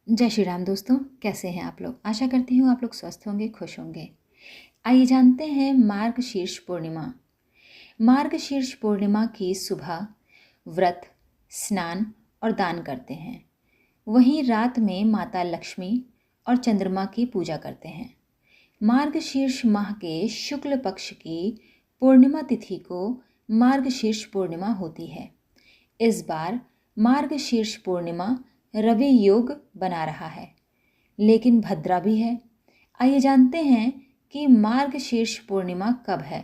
जय श्री राम दोस्तों, कैसे हैं आप लोग। आशा करती हूँ आप लोग स्वस्थ होंगे, खुश होंगे। आइए जानते हैं मार्गशीर्ष पूर्णिमा। मार्गशीर्ष पूर्णिमा की सुबह व्रत, स्नान और दान करते हैं। वहीं रात में माता लक्ष्मी और चंद्रमा की पूजा करते हैं। मार्गशीर्ष माह के शुक्ल पक्ष की पूर्णिमा तिथि को मार्गशीर्ष पूर्णिमा होती है। इस बार मार्गशीर्ष पूर्णिमा रवि योग बना रहा है, लेकिन भद्रा भी है। आइए जानते हैं कि मार्गशीर्ष पूर्णिमा कब है।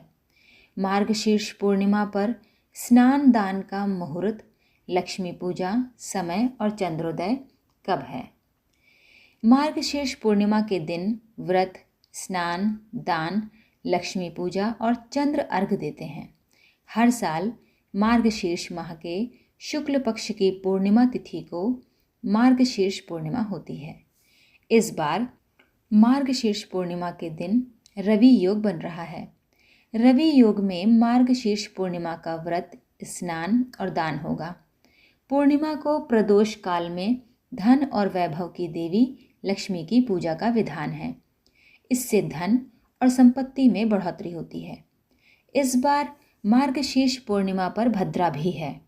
मार्गशीर्ष पूर्णिमा पर स्नान दान का मुहूर्त, लक्ष्मी पूजा समय और चंद्रोदय कब है। मार्गशीर्ष पूर्णिमा के दिन व्रत, स्नान दान, लक्ष्मी पूजा और चंद्र अर्घ देते हैं। हर साल मार्गशीर्ष माह के शुक्ल पक्ष की पूर्णिमा तिथि को मार्गशीर्ष पूर्णिमा होती है। इस बार मार्गशीर्ष पूर्णिमा के दिन रवि योग बन रहा है। रवि योग में मार्गशीर्ष पूर्णिमा का व्रत, स्नान और दान होगा। पूर्णिमा को प्रदोष काल में धन और वैभव की देवी लक्ष्मी की पूजा का विधान है। इससे धन और संपत्ति में बढ़ोतरी होती है। इस बार मार्गशीर्ष पूर्णिमा पर भद्रा भी है।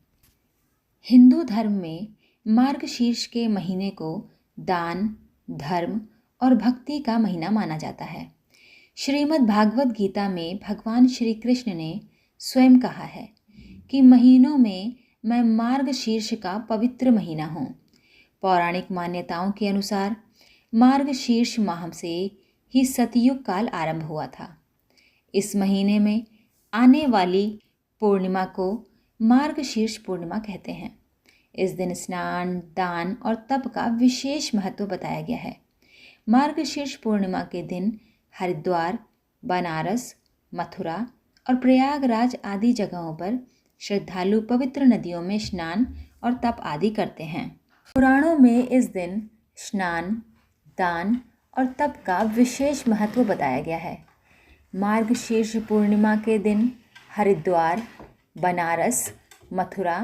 हिंदू धर्म में मार्गशीर्ष के महीने को दान, धर्म और भक्ति का महीना माना जाता है। श्रीमद् भागवत गीता में भगवान श्री कृष्ण ने स्वयं कहा है कि महीनों में मैं मार्गशीर्ष का पवित्र महीना हूँ। पौराणिक मान्यताओं के अनुसार मार्गशीर्ष माह से ही सतयुग काल आरंभ हुआ था। इस महीने में आने वाली पूर्णिमा को मार्गशीर्ष पूर्णिमा कहते हैं। इस दिन स्नान, दान और तप का विशेष महत्व बताया गया है। मार्गशीर्ष पूर्णिमा के दिन हरिद्वार, बनारस, मथुरा और प्रयागराज आदि जगहों पर श्रद्धालु पवित्र नदियों में स्नान और तप आदि करते हैं। पुराणों में इस दिन स्नान, दान और तप का विशेष महत्व बताया गया है। मार्गशीर्ष पूर्णिमा के दिन हरिद्वार, बनारस, मथुरा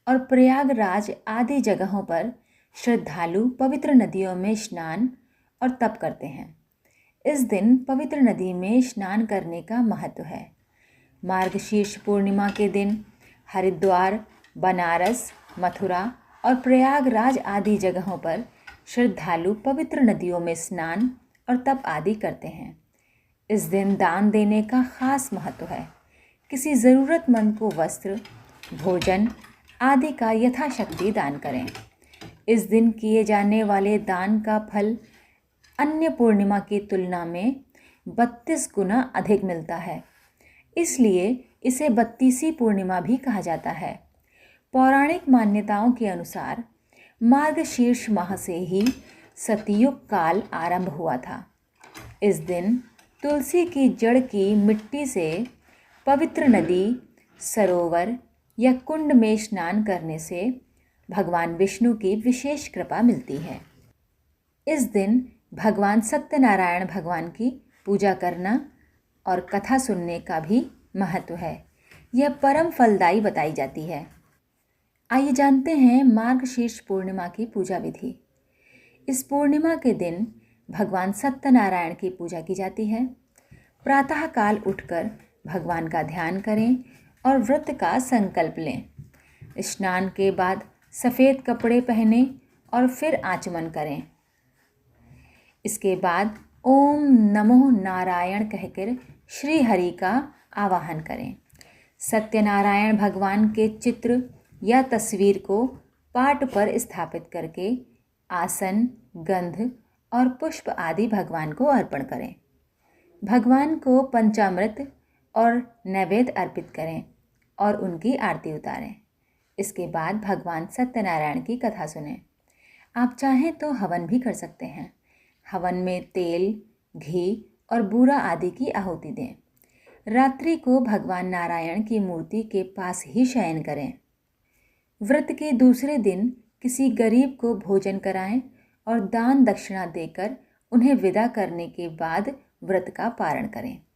और प्रयागराज आदि जगहों पर श्रद्धालु पवित्र नदियों में स्नान और तप करते हैं। इस दिन पवित्र नदी में स्नान करने का महत्व है। मार्गशीर्ष पूर्णिमा के दिन हरिद्वार, बनारस, मथुरा और प्रयागराज आदि जगहों पर श्रद्धालु पवित्र नदियों में स्नान और तप आदि करते हैं। इस दिन दान देने का खास महत्व है। किसी ज़रूरतमंद को वस्त्र, भोजन आदि का यथाशक्ति दान करें। इस दिन किए जाने वाले दान का फल अन्य पूर्णिमा की तुलना में 32 गुना अधिक मिलता है। इसलिए इसे 32वीं पूर्णिमा भी कहा जाता है। पौराणिक मान्यताओं के अनुसार मार्गशीर्ष माह से ही सतयुग काल आरंभ हुआ था। इस दिन तुलसी की जड़ की मिट्टी से पवित्र नदी, सरोवर या कुंड में स्नान करने से भगवान विष्णु की विशेष कृपा मिलती है। इस दिन भगवान सत्यनारायण भगवान की पूजा करना और कथा सुनने का भी महत्व है। यह परम फलदायी बताई जाती है। आइए जानते हैं मार्गशीर्ष पूर्णिमा की पूजा विधि। इस पूर्णिमा के दिन भगवान सत्यनारायण की पूजा की जाती है। प्रातःकाल उठकर भगवान का ध्यान करें और व्रत का संकल्प लें। स्नान के बाद सफ़ेद कपड़े पहने और फिर आचमन करें। इसके बाद ओम नमो नारायण कहकर श्री हरि का आवाहन करें। सत्यनारायण भगवान के चित्र या तस्वीर को पाट पर स्थापित करके आसन, गंध और पुष्प आदि भगवान को अर्पण करें। भगवान को पंचामृत और नैवेद्य अर्पित करें और उनकी आरती उतारें। इसके बाद भगवान सत्यनारायण की कथा सुनें। आप चाहें तो हवन भी कर सकते हैं। हवन में तेल, घी और बूरा आदि की आहुति दें। रात्रि को भगवान नारायण की मूर्ति के पास ही शयन करें। व्रत के दूसरे दिन किसी गरीब को भोजन कराएं और दान दक्षिणा देकर उन्हें विदा करने के बाद व्रत का पारण करें।